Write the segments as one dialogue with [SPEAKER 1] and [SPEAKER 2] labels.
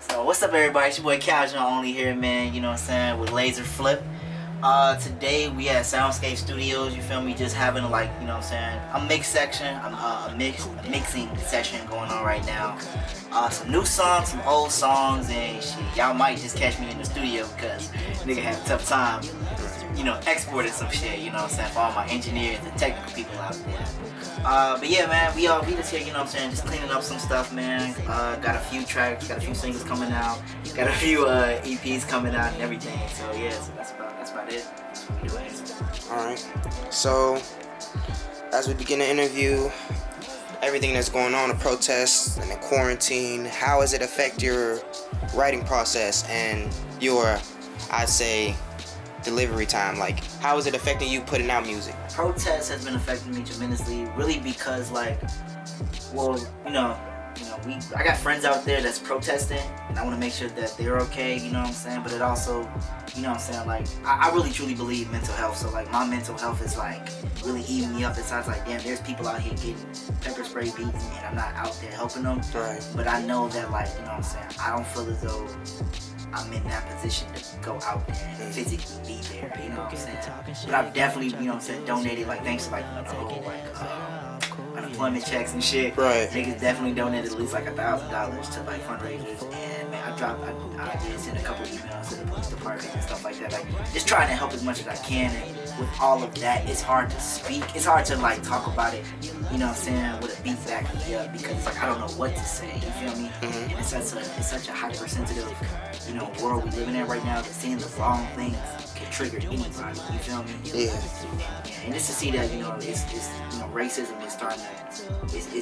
[SPEAKER 1] So what's up, everybody? It's your boy Kasual Only here, man. You know what I'm saying, with LAZRFLIP. Today we at Soundscape Studios. You feel me? Just having a, like, you know what I'm saying, a mix section, a mixing session going on right now. Some new songs, some old songs, and shit. Y'all might just catch me in the studio because nigga had a tough time, you know, exporting some shit. You know what I'm saying, for all my engineers and technical people out there. But yeah, man, we just here, you know what I'm saying, just cleaning up some stuff, man. Got a few tracks, got a few singles coming out, got a few EPs coming out and everything. So yeah, so that's about it.
[SPEAKER 2] Alright. So as we begin the interview, everything that's going on, the protests and the quarantine, how does it affect your writing process and your, I'd say, delivery time? Like, how is it affecting you putting out music?
[SPEAKER 1] Protest has been affecting me tremendously, really, because, like, well, you know, I got friends out there that's protesting, and I want to make sure that they're okay, you know what I'm saying, but it also, you know what I'm saying, like, I really truly believe mental health, so, like, my mental health is, like, really eating me up. It's like, damn, there's people out here getting pepper spray beaten, and I'm not out there helping them,
[SPEAKER 2] Right.
[SPEAKER 1] But I know that, like, you know what I'm saying, I don't feel as though I'm in that position to go out there and physically be there, you know what I'm saying, but I've definitely, you know what I'm saying, donated, like, thanks to, like, you know, the whole, like, unemployment checks and shit.
[SPEAKER 2] Right.
[SPEAKER 1] Niggas definitely donated at least like $1,000 to like fundraisers, and man, I did send a couple emails to the police department and stuff like that, like just trying to help as much as I can. And with all of that, it's hard to speak. It's hard to like talk about it, you know what I'm saying, with a beat backing me up, because it's like I don't know what to say. You feel me?
[SPEAKER 2] Mm-hmm.
[SPEAKER 1] And it's such a hypersensitive, you know, world we living in right now, that seeing the wrong things can trigger anybody. You feel me?
[SPEAKER 2] Yeah.
[SPEAKER 1] And just to see that, you know, it's you know, racism is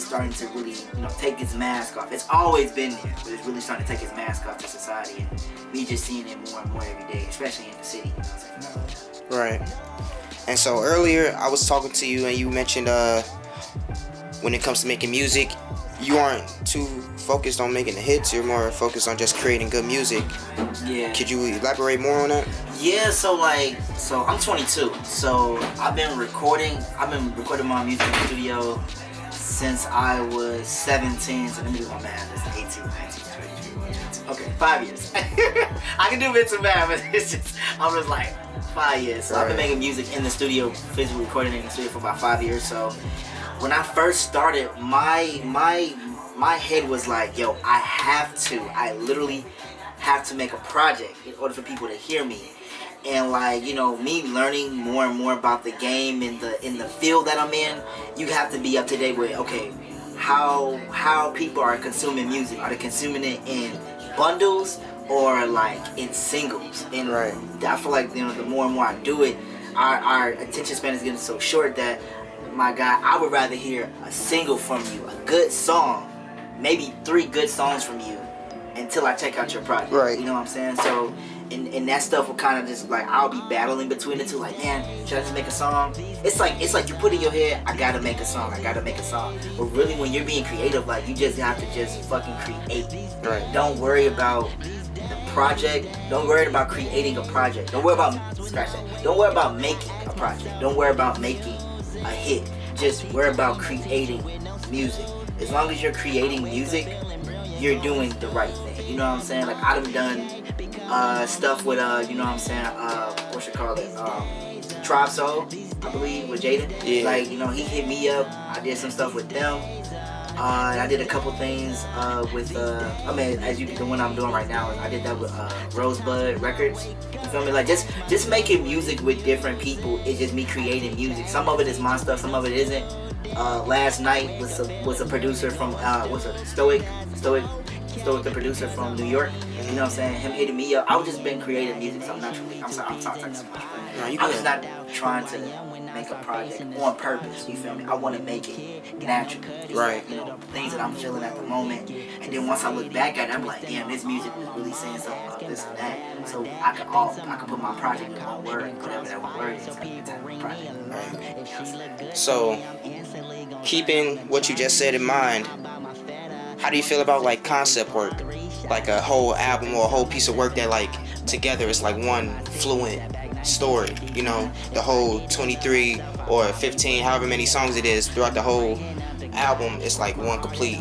[SPEAKER 1] starting to really, you know, take its mask off. It's always been there, but it's really starting to take its mask off to society, and me just seeing it more and more every day, especially in the city. You know what I'm saying?
[SPEAKER 2] Right. And so earlier I was talking to you and you mentioned when it comes to making music, you aren't too focused on making the hits, you're more focused on just creating good music.
[SPEAKER 1] Yeah.
[SPEAKER 2] Could you elaborate more on that?
[SPEAKER 1] Yeah, so I'm 22, so I've been recording my music in the studio since I was 17, so let me do my math, it's 18, 19, 20, 21, 22, okay, 5 years. I can do mental math, but I'm just like, 5 years. So I've been making music in the studio, physically recording in the studio for about 5 years. So when I first started, my head was like, yo, I literally have to make a project in order for people to hear me. And like, you know, me learning more and more about the game in the field that I'm in, you have to be up to date with, okay, how people are consuming music. Are they consuming it in bundles or like in singles? And
[SPEAKER 2] right.
[SPEAKER 1] I feel like, you know, the more and more I do it, our attention span is getting so short that, my guy, I would rather hear a single from you, a good song, maybe 3 good songs from you, until I check out your project.
[SPEAKER 2] Right.
[SPEAKER 1] You know what I'm saying? So, and that stuff will kind of just like, I'll be battling between the two, like, man, should I just make a song? It's like you put in your head, I gotta make a song. But really, when you're being creative, like, you just have to just fucking create.
[SPEAKER 2] Right.
[SPEAKER 1] Don't worry about the project. Don't worry about creating a project. Don't worry about, scratch that. Don't worry about making a project. Don't worry about making a hit. Just worry about creating music. As long as you're creating music, you're doing the right thing. You know what I'm saying? Like, I've done stuff with you know what I'm saying, what you call it, Tribe Soul, I believe, with Jaden.
[SPEAKER 2] Yeah.
[SPEAKER 1] Like, you know, he hit me up. I did some stuff with them. I did a couple things with I mean, as you the one I'm doing right now, I did that with Rosebud Records. You feel me? Like, just making music with different people is just me creating music. Some of it is my stuff, some of it isn't. Last night was a producer from Stoic, the producer from New York. You know what I'm saying? Him hitting me up. I've just been creating music, so I'm sorry, I'm talking so much.
[SPEAKER 2] No, you
[SPEAKER 1] I'm
[SPEAKER 2] good.
[SPEAKER 1] just not trying to make a project on purpose. You feel me? I want to make it natural. It's
[SPEAKER 2] right.
[SPEAKER 1] Like, you know, things that I'm feeling at the moment, and then once I look back at it, I'm like, damn, this music was really saying something about this and that. So I could put my project in one word, whatever that one word is. It's gonna be the type of project.
[SPEAKER 2] Right. So, keeping what you just said in mind, how do you feel about like concept work? Like a whole album or a whole piece of work that like together is like one fluent story, you know, the whole 23 or 15, however many songs it is throughout the whole album, it's like one complete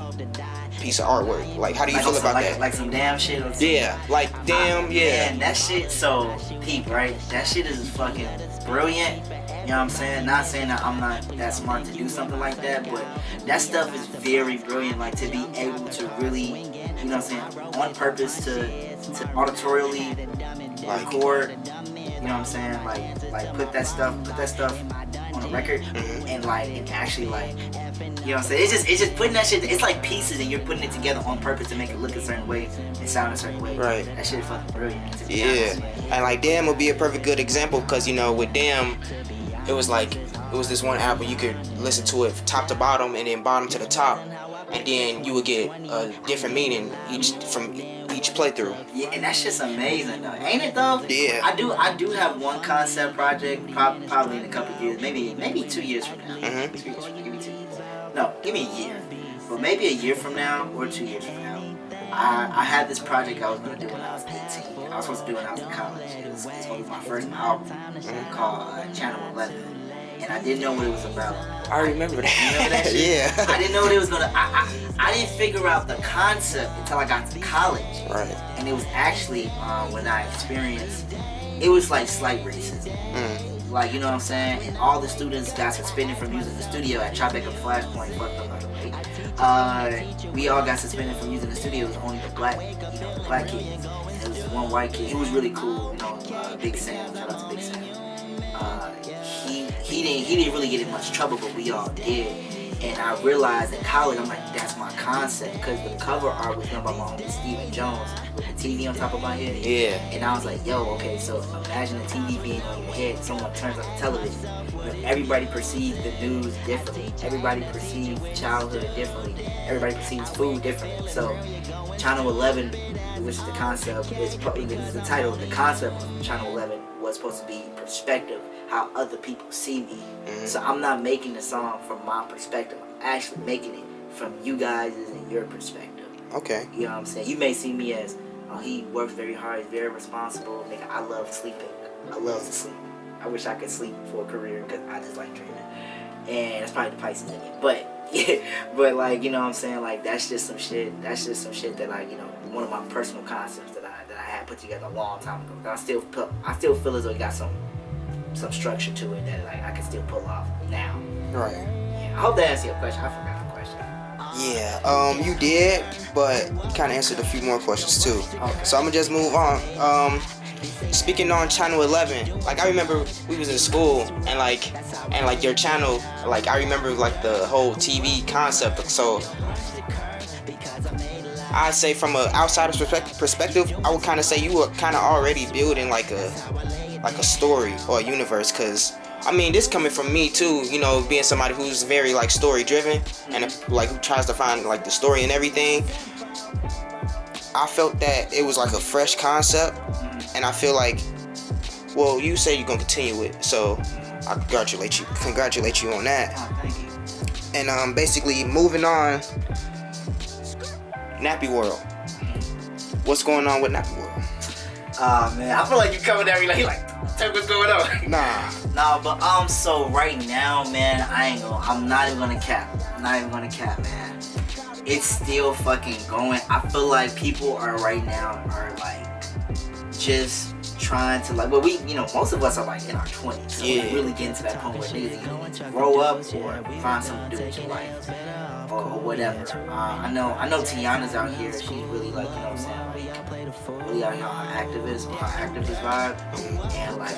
[SPEAKER 2] piece of artwork. Like, how do you feel about that?
[SPEAKER 1] Like some damn shit. Or
[SPEAKER 2] Yeah, like damn, yeah.
[SPEAKER 1] Man, that shit. So peep, right? That shit is fucking brilliant. You know what I'm saying? Not saying that I'm not that smart to do something like that, but that stuff is very brilliant. Like, to be able to really, you know what I'm saying, on purpose to auditorially record. You know what I'm saying? Like put that stuff on a record, and actually, like, you know what I'm saying? It's just putting that shit. It's like pieces, and you're putting it together on purpose to make it look a certain way and sound a certain way.
[SPEAKER 2] Right.
[SPEAKER 1] That shit is fucking brilliant.
[SPEAKER 2] Yeah. And like Damn would be a perfect good example, because you know with Damn, it was this one album you could listen to it top to bottom and then bottom to the top, and then you would get a different meaning from each playthrough.
[SPEAKER 1] Yeah, and that shit's amazing though, ain't it though?
[SPEAKER 2] Yeah.
[SPEAKER 1] I do have one concept project, probably in a couple of years, maybe 2 years from now. 3 years, give me 2 years. No, give me a year. But maybe a year from now or 2 years from now. I had this project I was gonna do when I was 18. I was supposed to do it when I was in college. It's gonna be my first album called Channel 11. And I didn't know what it was about.
[SPEAKER 2] I remember that.
[SPEAKER 1] You remember that shit?
[SPEAKER 2] Yeah.
[SPEAKER 1] I didn't know what it was gonna. I didn't figure out the concept until I got to college.
[SPEAKER 2] Right.
[SPEAKER 1] And it was actually when I experienced. It was like slight racism. Like, you know what I'm saying? And all the students got suspended from using the studio at Tribeca Flashpoint. Fucked up, by the way. We all got suspended from using the studio. It was only the black kids. And it was one white kid. He was really cool. You know, Big Sam. Shout out to Big Sam. He didn't really get in much trouble, but we all did. And I realized in college, I'm like, that's my concept, because the cover art was done by my homie Steven Jones with the TV on top of my head.
[SPEAKER 2] Yeah.
[SPEAKER 1] And I was like, yo, okay, so imagine the TV being on your head, someone turns on the television. But everybody perceives the news differently. Everybody perceives childhood differently. Everybody perceives food differently. So Channel 11, which is the concept, is the title. The concept of Channel 11 was supposed to be perspective, how other people see me. So I'm not making the song from my perspective. I'm actually making it from you guys' and your perspective.
[SPEAKER 2] Okay.
[SPEAKER 1] You know what I'm saying? You may see me as, oh, he works very hard, he's very responsible. Nigga, I love sleeping. I love to sleep. I wish I could sleep for a career, because I just like dreaming. And that's probably the Pisces in me. But yeah, but like, you know what I'm saying? Like, that's just some shit that, like, you know, one of my personal concepts that I had put together a long time ago. I still feel as though it got some structure to it that, like, I can still pull off now.
[SPEAKER 2] Right.
[SPEAKER 1] Yeah. I hope that answered your question. I forgot the question.
[SPEAKER 2] Yeah, you did, but you kind of answered a few more questions too.
[SPEAKER 1] Okay.
[SPEAKER 2] So I'm gonna just move on. Speaking on Channel 11, like, I remember we was in school, and like your channel, like, I remember like the whole TV concept. So I'd say from an outsider's perspective, I would kind of say you were kind of already building like a story or a universe, because I mean, this coming from me too, you know, being somebody who's very like story driven and like who tries to find like the story and everything. I felt that it was like a fresh concept, and I feel like, well, you say you're gonna continue it, so I congratulate you on that.
[SPEAKER 1] Oh, thank you.
[SPEAKER 2] And basically moving on, Nappy World. What's going on with Nappy World?
[SPEAKER 1] Man, I feel like you coming at me like, tell me what's going on.
[SPEAKER 2] Nah,
[SPEAKER 1] but so right now, man, I'm not even gonna cap. Man. It's still fucking going. I feel like people are right now like just trying to, like, well, we, you know, most of us are like in our 20s, so
[SPEAKER 2] yeah,
[SPEAKER 1] we really getting to that point where niggas either need to grow up or find something to do with your life or whatever. I know Tiana's out here. She's really, like, you know what I'm saying, like, really out here on her activist vibe, and like,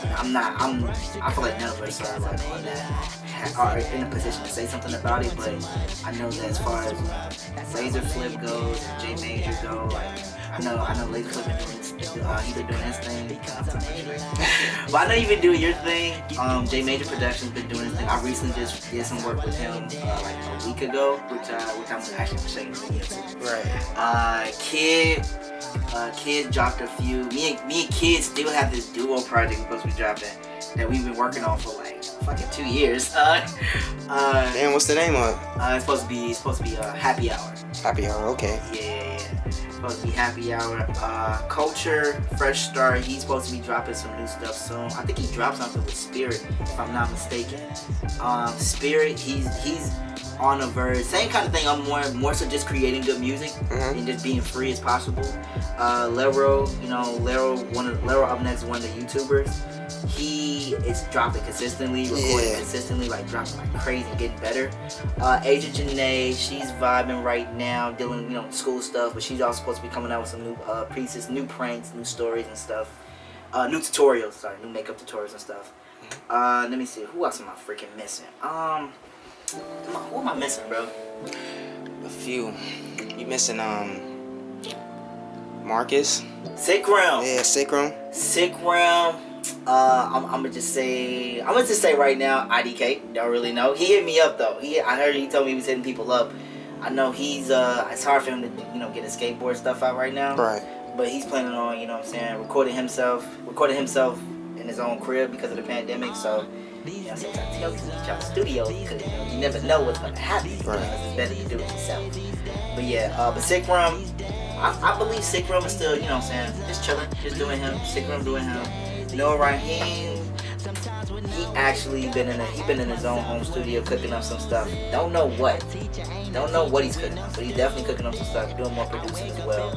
[SPEAKER 1] I feel like none of us are like on that, are in a position to say something about it, but I know that as far as LAZRFLIP goes and J Major go, like, I know LAZRFLIP been doing this, he's been doing his thing. But I know you've been doing your thing. J Major Productions been doing his thing. I recently just did some work with him like a week ago, which I'm actually gonna show you the video too.
[SPEAKER 2] Right.
[SPEAKER 1] Kid dropped a few. Me and Kid still have this duo project we're supposed to be dropping that we've been working on for like fucking 2 years.
[SPEAKER 2] Damn, what's the name of it?
[SPEAKER 1] It's supposed to be Happy Hour.
[SPEAKER 2] Happy Hour, okay.
[SPEAKER 1] Yeah. It's supposed to be Happy Hour. Culture, Fresh Start. He's supposed to be dropping some new stuff soon. I think he dropped something with Spirit, if I'm not mistaken. Spirit, he's on a verse. Same kind of thing. I'm more so just creating good music and just being free as possible. Lero, you know, Lero Up Next, one of the YouTubers. He is dropping consistently, recording consistently, like dropping like crazy, getting better. Agent Janae, she's vibing right now, dealing, you know, school stuff, but she's also supposed to be coming out with some new pieces, new pranks, new stories and stuff. New tutorials, sorry, new makeup tutorials and stuff. Let me see, who else am I freaking missing? Who am I missing, bro?
[SPEAKER 2] A few. You missing Marcus?
[SPEAKER 1] Sick Realm.
[SPEAKER 2] Yeah, Sick Realm.
[SPEAKER 1] Sick Realm. I'm gonna just say right now, IDK. Don't really know. He hit me up though. I heard he told me he was hitting people up. I know he's it's hard for him to, you know, get his skateboard stuff out right now.
[SPEAKER 2] Right.
[SPEAKER 1] But he's planning on, you know what I'm saying, recording himself in his own crib because of the pandemic. So, you know, sometimes he goes to the studio because, you know, you never know what's gonna happen.
[SPEAKER 2] Right.
[SPEAKER 1] You know, it's better to do it yourself. But yeah, but Sick Realm, I believe Sick Realm is still, you know what I'm saying, just chilling, just doing him. Sick Realm doing him. Noah Raheem, he actually been in his own home studio cooking up some stuff. Don't know what he's cooking up, but he's definitely cooking up some stuff, doing more producing as well.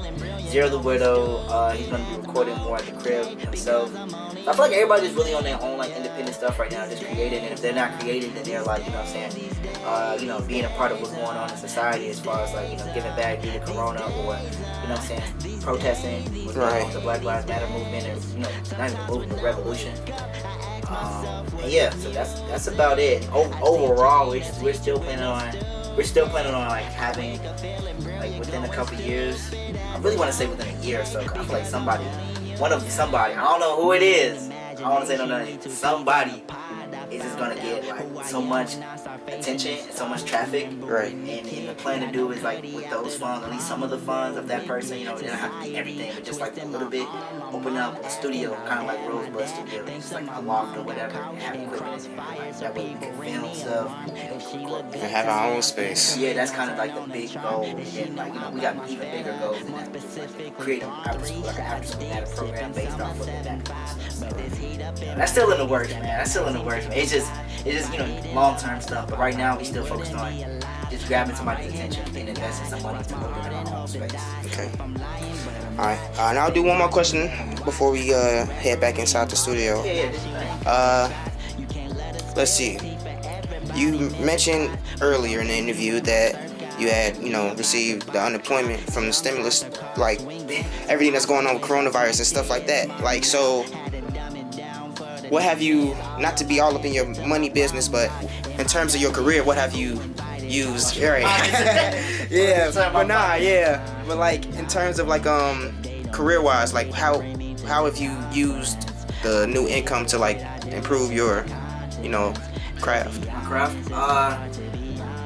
[SPEAKER 1] Zero the Widow, he's gonna be recording more at the crib himself. I feel like everybody's really on their own like independent stuff right now, just creating. And if they're not creating, then they're like, you know what I'm saying, you know, being a part of what's going on in society as far as like, you know, giving back due to Corona, or, you know what I'm saying, protesting what's going on with the Black Lives Matter movement, or, you know, not even movement, but revolution. And yeah, so that's about it. Overall, we're still planning on like having, like, within a couple years. I really want to say within a year or so. 'Cause I feel like somebody, I don't know who it is. I don't want to say no name. Somebody is just gonna get like so much attention and so much traffic.
[SPEAKER 2] Right.
[SPEAKER 1] And the plan to do is like with those funds, at least some of the funds of that person, you know, they don't have to be everything, but just like a little bit, open up a studio, kind of like Rosebud Studio, just like a loft or whatever, and have equipment in there. Like, that way we can film stuff
[SPEAKER 2] And have our own space.
[SPEAKER 1] Yeah, that's kind of like the big goal. And like, you know, we got even bigger goals than that. Like, create an after school data program based off of that. So, that's still in the works, man. That's still in the works, man. It's just you know, long-term stuff. But right now, we still focused on just grabbing somebody's attention and investing some money to open their own space.
[SPEAKER 2] Okay. All right. Now I'll do one more question before we head back inside the studio. Let's see. You mentioned earlier in the interview that you had, you know, received the unemployment from the stimulus, like everything that's going on with coronavirus and stuff like that. Like, so what have you, not to be all up in your money business, but in terms of your career, what have you used? Right. Yeah, but nah, yeah. But like in terms of like career-wise, like how have you used the new income to like improve your, you know, craft?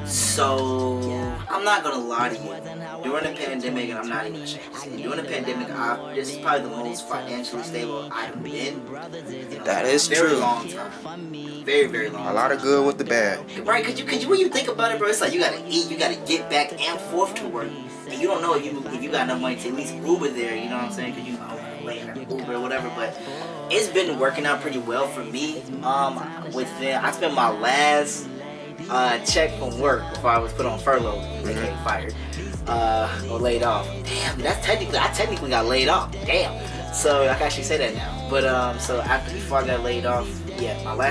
[SPEAKER 1] So I'm not gonna lie to you. During the pandemic, and I'm not even ashamed to say it, during the pandemic, this is probably the most financially stable I've been in
[SPEAKER 2] That is
[SPEAKER 1] a very
[SPEAKER 2] true.
[SPEAKER 1] long time. Very, very long.
[SPEAKER 2] A lot of good with the bad.
[SPEAKER 1] Right? Cause you when you think about it, bro, it's like you gotta eat, you gotta get back and forth to work, and you don't know if you got enough money to at least Uber there. You know what I'm saying? Cause you know, Uber or whatever, but it's been working out pretty well for me. I spent my last check from work before I was put on furlough, aka fired, or laid off. Damn, I technically got laid off. Damn. So I can actually say that now. But so before I got laid off, yeah, I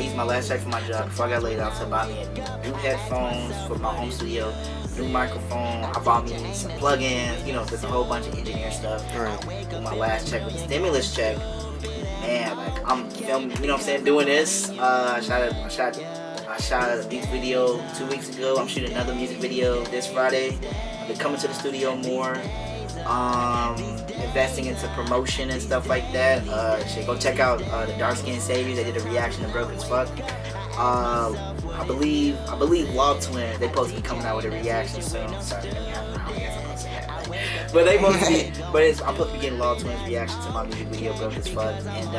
[SPEAKER 1] used my last check for my job before I got laid off to buy me new headphones for my home studio, new microphone. I bought me some plugins. You know, there's a whole bunch of engineer stuff.
[SPEAKER 2] Right.
[SPEAKER 1] With my last check, with the stimulus check, man, like I'm filming. You know what I'm saying? Doing this. I shot a music video 2 weeks ago. I'm shooting another music video this Friday. I've been coming to the studio more, investing into promotion and stuff like that. Go check out the Dark Skin Saviors. They did a reaction to Broke as Fuck. I believe Log Twin, they supposed to be coming out with a reaction soon. Sorry, I guess I'm supposed to say that. But they supposed to be, I'm supposed to be getting Log Twin's reaction to my music video Broke as Fuck. And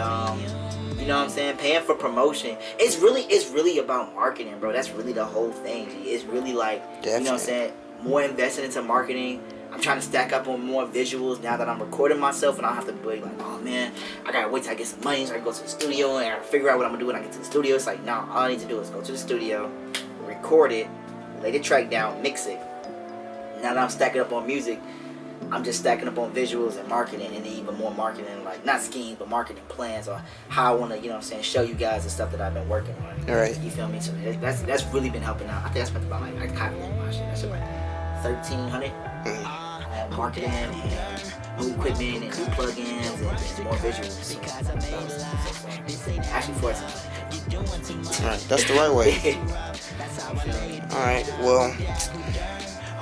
[SPEAKER 1] you know what I'm saying? Paying for promotion. It's really about marketing, bro. That's really the whole thing. It's really like,
[SPEAKER 2] Definitely.
[SPEAKER 1] You know what I'm saying? More invested into marketing. I'm trying to stack up on more visuals now that I'm recording myself, and I don't have to be like, oh man, I gotta wait till I get some money so I can go to the studio and I gotta figure out what I'm gonna do when I get to the studio. It's like, no, all I need to do is go to the studio, record it, lay the track down, mix it. Now that I'm stacking up on music, I'm just stacking up on visuals and marketing, and even more marketing, like not schemes, but marketing plans, or how I want to, you know what I'm saying, show you guys the stuff that I've been working on.
[SPEAKER 2] All right.
[SPEAKER 1] You feel me? So that's really been helping out. I think I spent about like I calculated my shit. That's about $1,300 on marketing and new equipment and new plugins and more visuals. So that was so fun. Actually, $1,400.
[SPEAKER 2] All right, that's the right way. All right. Well,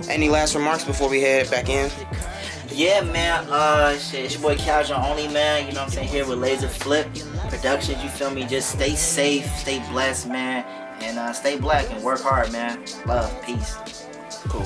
[SPEAKER 2] any last remarks before we head back in?
[SPEAKER 1] Yeah, man, shit, it's your boy Kasual OWNLY, man, you know what I'm saying, here with LAZRFLIP Productions, you feel me, just stay safe, stay blessed, man, and stay black and work hard, man, love, peace.
[SPEAKER 2] Cool.